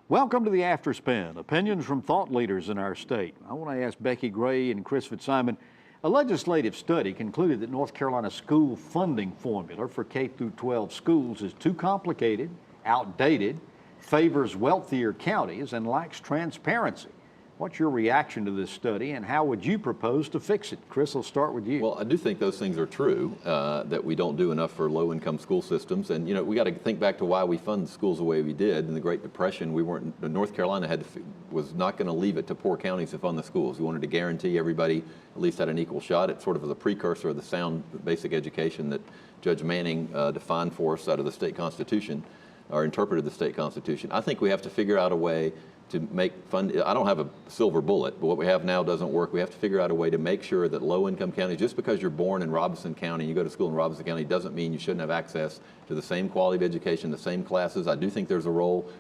Welcome to the After Spin, opinions from thought leaders in our state. I want to ask Becki Gray and Chris Fitzsimon, a legislative study concluded that North Carolina's school funding formula for K-12 schools is too complicated, outdated, favors wealthier counties, and lacks transparency. What's your reaction to this study, and how would you propose to fix it? Chris, I'll start with you. Well, I do think those things are true, that we don't do enough for low-income school systems. And, you know, we got to think back to why we fund schools the way we did. In the Great Depression, North Carolina was not going to leave it to poor counties to fund the schools. We wanted to guarantee everybody at least had an equal shot. It's sort of the precursor of the sound basic education that Judge Manning defined for us out of the state constitution, or interpreted the state constitution. I think we have to figure out a way to make fund. I don't have a silver bullet, but what we have now doesn't work. We have to figure out a way to make sure that low-income counties, just because you're born in Robeson County, you go to school in Robeson County, doesn't mean you shouldn't have access to the same quality of education, the same classes. I do think there's a role,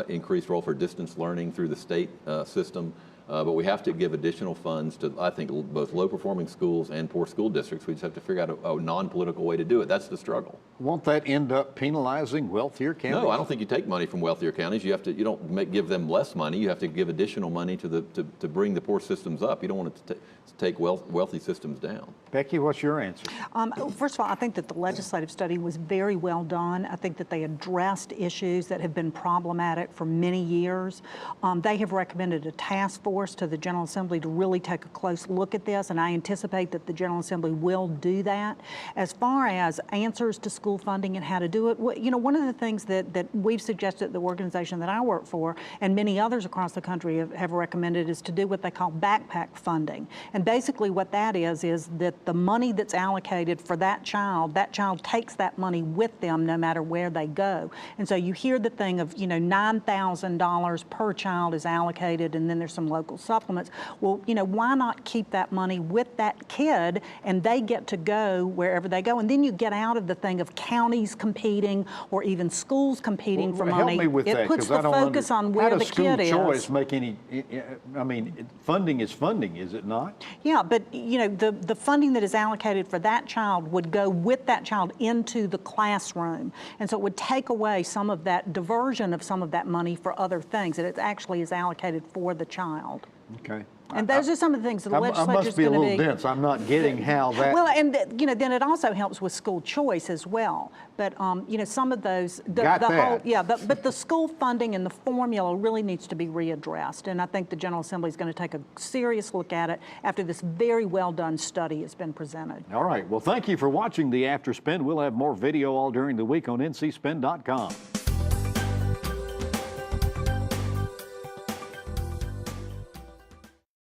increased role for distance learning through the state system. But we have to give additional funds to, I think, both low-performing schools and poor school districts. We just have to figure out a non-political way to do it. That's the struggle. Won't that end up penalizing wealthier counties? No, I don't think you take money from wealthier counties. You don't give them less money. You have to give additional money to bring the poor systems up. You don't want to take wealthy systems down. Becki, what's your answer? First of all, I think that the legislative study was very well done. I think that they addressed issues that have been problematic for many years. They have recommended a task force to the General Assembly to really take a close look at this, and I anticipate that the General Assembly will do that. As far as answers to school funding and how to do it, you know, one of the things that we've suggested at the organization that I work for, and many others across the country have recommended, is to do what they call backpack funding. And basically what that is that the money that's allocated for that child takes that money with them no matter where they go. And so you hear the thing of, you know, $9,000 per child is allocated, and then there's some local supplements. Well, you know, why not keep that money with that kid and they get to go wherever they go? And then you get out of the thing of counties competing or even schools competing for money. Help me with that, puts the focus on where the kid is. How does school choice make any, I mean, funding is funding, is it not? Yeah, but you know, the funding that is allocated for that child would go with that child into the classroom. And so it would take away some of that diversion of some of that money for other things, that it actually is allocated for the child. Okay. And those are some of the things that the legislature is going to be. I must be a little dense. I'm not getting how that. Well, and you know, then it also helps with school choice as well. But you know, some of those, but the school funding and the formula really needs to be readdressed. And I think the General Assembly is going to take a serious look at it after this very well done study has been presented. All right. Well, thank you for watching the After Spin. We'll have more video all during the week on ncspin.com.